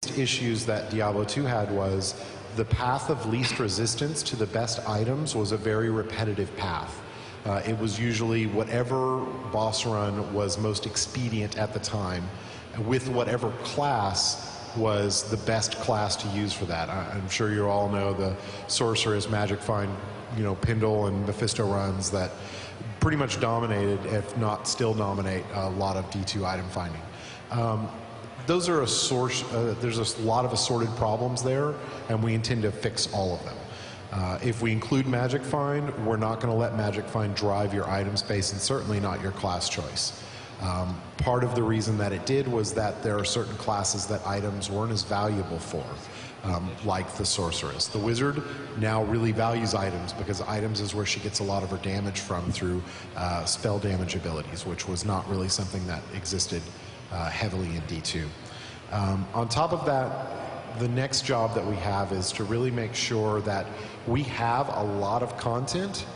issues that Diablo 2 had was the path of least resistance to the best items was a very repetitive path. It was usually whatever boss run was most expedient at the time, with whatever class was the best class to use for that. I'm sure you all know the Sorceress, Magic Find, Pindle and Mephisto runs that pretty much dominated, if not still dominate, a lot of D2 item finding. Those are a source, there's a lot of assorted problems there, and we intend to fix all of them. If we include Magic Find, we're not going to let Magic Find drive your item space, and certainly not your class choice. Part of the reason that it did was that there are certain classes that items weren't as valuable for, like the Sorceress. The Wizard now really values items because items is where she gets a lot of her damage from through spell damage abilities, which was not really something that existed heavily in D2. On top of that, the next job that we have is to really make sure that we have a lot of content.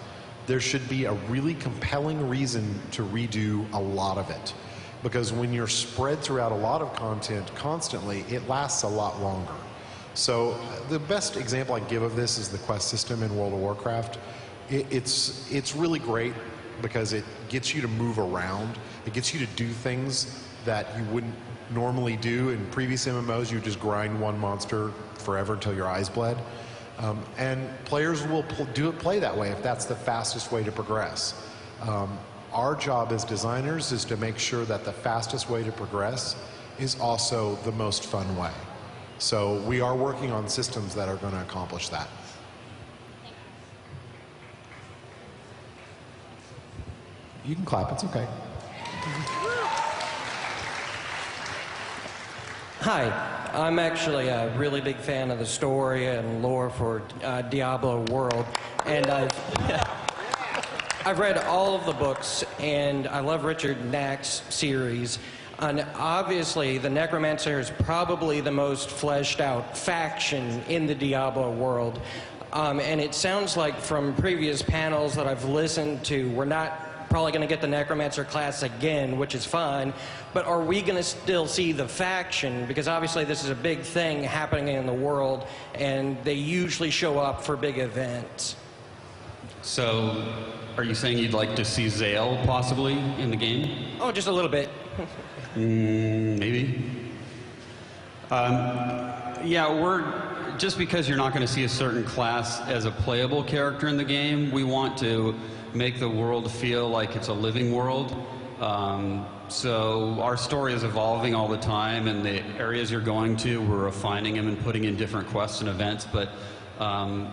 There should be a really compelling reason to redo a lot of it. Because when you're spread throughout a lot of content constantly, it lasts a lot longer. So the best example I can give of this is the quest system in World of Warcraft. It's really great because it gets you to move around. It gets you to do things that you wouldn't normally do. In previous MMOs, you would just grind one monster forever until your eyes bled. And players will play that way if that's the fastest way to progress. Our job as designers is to make sure that the fastest way to progress is also the most fun way. So we are working on systems that are going to accomplish that. You can clap, it's okay. Hi, I'm actually a really big fan of the story and lore for Diablo World, and I've read all of the books, and I love Richard Knack's series. And obviously, the Necromancer is probably the most fleshed out faction in the Diablo world. And it sounds like from previous panels that I've listened to, we're not probably going to get the Necromancer class again, which is fine, but are we going to still see the faction? Because obviously this is a big thing happening in the world, and they usually show up for big events. So, are you saying you'd like to see Zale possibly in the game? Oh, just a little bit. Maybe. Yeah, just because you're not going to see a certain class as a playable character in the game, we want to make the world feel like it's a living world. So our story is evolving all the time, and the areas you're going to, we're refining them and putting in different quests and events, but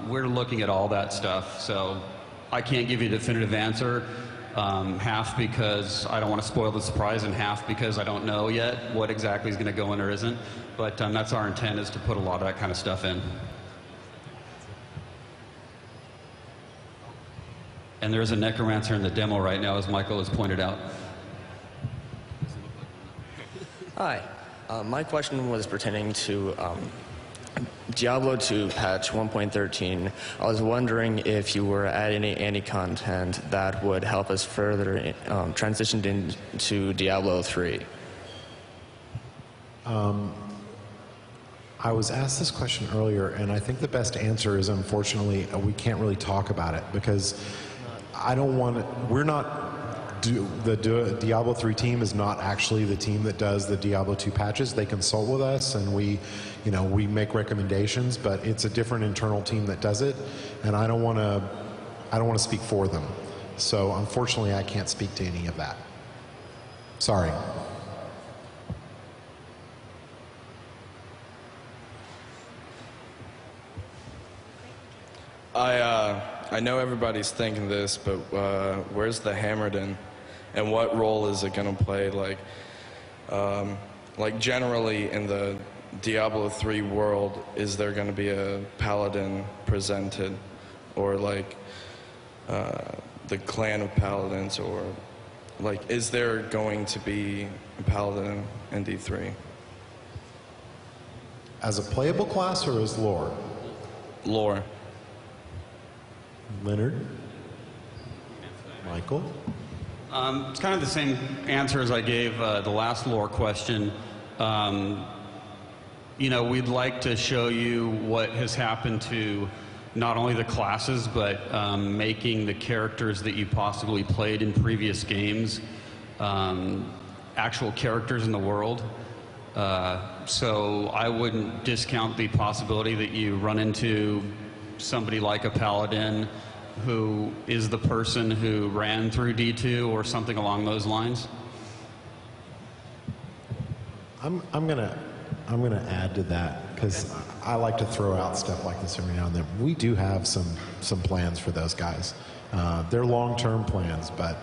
we're looking at all that stuff. So I can't give you a definitive answer, half because I don't want to spoil the surprise, and half because I don't know yet what exactly is going to go in or isn't. But that's our intent, is to put a lot of that kind of stuff in. And there's a Necromancer in the demo right now, as Michael has pointed out. Hi. My question was pertaining to Diablo 2 patch 1.13. I was wondering if you were adding any content that would help us further transition into Diablo 3. I was asked this question earlier, and I think the best answer is, unfortunately, we can't really talk about it because I don't want to, we're not, the Diablo 3 team is not actually the team that does the Diablo 2 patches. They consult with us, and we make recommendations, but it's a different internal team that does it, and I don't want to speak for them. So unfortunately, I can't speak to any of that. Sorry. I know everybody's thinking this, but where's the Hammerden, and what role is it going to play? Like generally in the Diablo 3 world, is there going to be a paladin presented, or like the clan of paladins, or like is there going to be a paladin in D3? As a playable class or as lore? Lore. Leonard? Michael? It's kind of the same answer as I gave the last lore question. you know, we'd like to show you what has happened to not only the classes, but making the characters that you possibly played in previous games actual characters in the world. So I wouldn't discount the possibility that you run into somebody like a paladin who is the person who ran through D2 or something along those lines. I'm gonna add to that because I like to throw out stuff like this every now and then. We do have some plans for those guys. They're long-term plans, but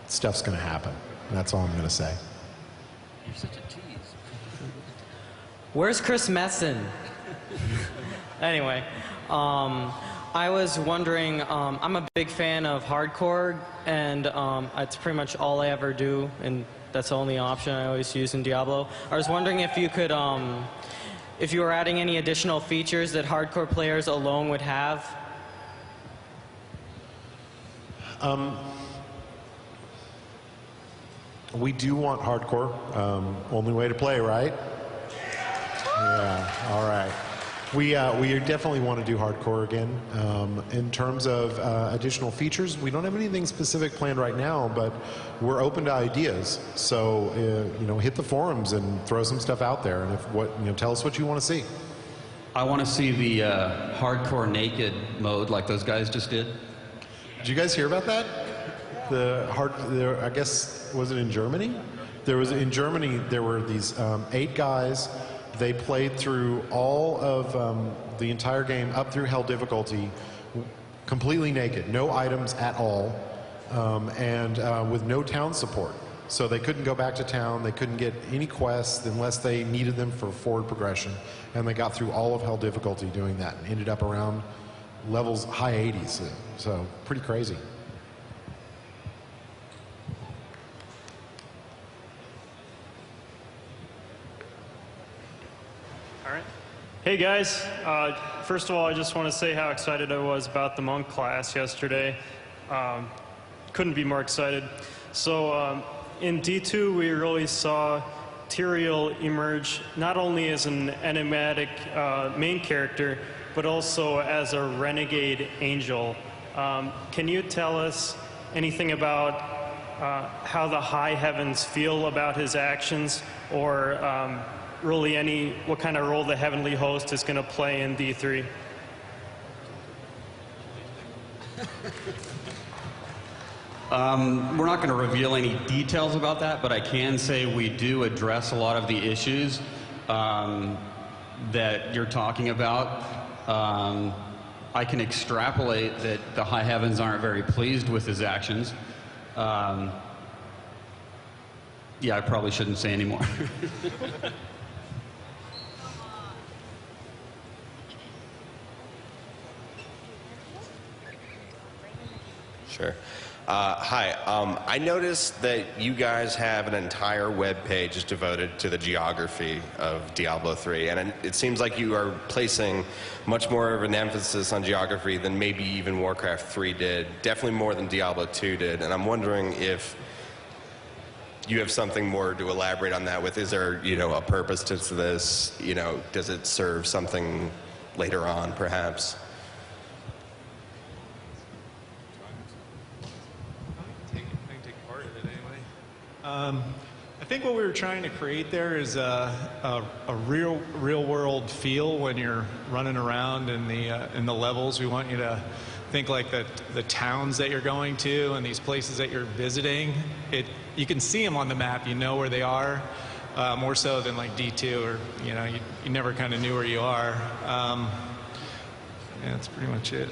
stuff's gonna happen. That's all I'm gonna say. You're such a tease. Where's Chris Messin? Anyway, I was wondering, I'm a big fan of hardcore, and it's pretty much all I ever do, and that's the only option I always use in Diablo. I was wondering if you could, if you were adding any additional features that hardcore players alone would have. We do want hardcore. Only way to play, right? Yeah, all right. We definitely want to do hardcore again. In terms of additional features, we don't have anything specific planned right now, but we're open to ideas. So, you know, hit the forums and throw some stuff out there, and tell us what you want to see. I want to see the hardcore naked mode like those guys just did. Did you guys hear about that? I guess, was it in Germany? In Germany, there were these 8 guys. They played through all of the entire game up through Hell difficulty, completely naked, no items at all, and with no town support. So they couldn't go back to town, they couldn't get any quests unless they needed them for forward progression, and they got through all of Hell difficulty doing that, and ended up around levels high 80s, so pretty crazy. Hey guys, first of all, I just want to say how excited I was about the monk class yesterday. Couldn't be more excited. So in D2, we really saw Tyrael emerge not only as an enigmatic main character, but also as a renegade angel. Can you tell us anything about how the high heavens feel about his actions, or really what kind of role the heavenly host is going to play in D3? We're not going to reveal any details about that, but I can say we do address a lot of the issues that you're talking about. I can extrapolate that the high heavens aren't very pleased with his actions. Yeah, I probably shouldn't say any more. Sure. Hi. I noticed that you guys have an entire web page just devoted to the geography of Diablo 3, and it seems like you are placing much more of an emphasis on geography than maybe even Warcraft 3 did, definitely more than Diablo 2 did, and I'm wondering if you have something more to elaborate on that with. Is there, a purpose to this? Does it serve something later on, perhaps? I think what we were trying to create there is a real world feel when you're running around in the levels. We want you to think like the towns that you're going to and these places that you're visiting. You can see them on the map. You know where they are, more so than like D2, or you never kind of knew where you are. Yeah, that's pretty much it.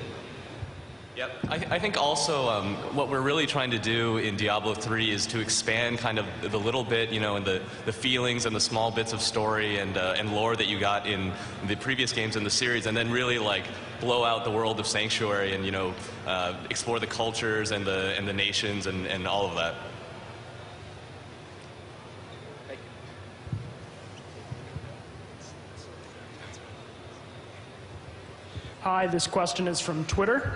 Yep. I think also what we're really trying to do in Diablo 3 is to expand kind of the little bit, and the feelings and the small bits of story and lore that you got in the previous games in the series, and then really like blow out the world of Sanctuary and explore the cultures and the nations and all of that. Hi, this question is from Twitter.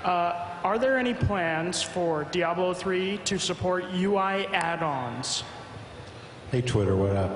Are there any plans for Diablo 3 to support UI add-ons? Hey, Twitter, what up?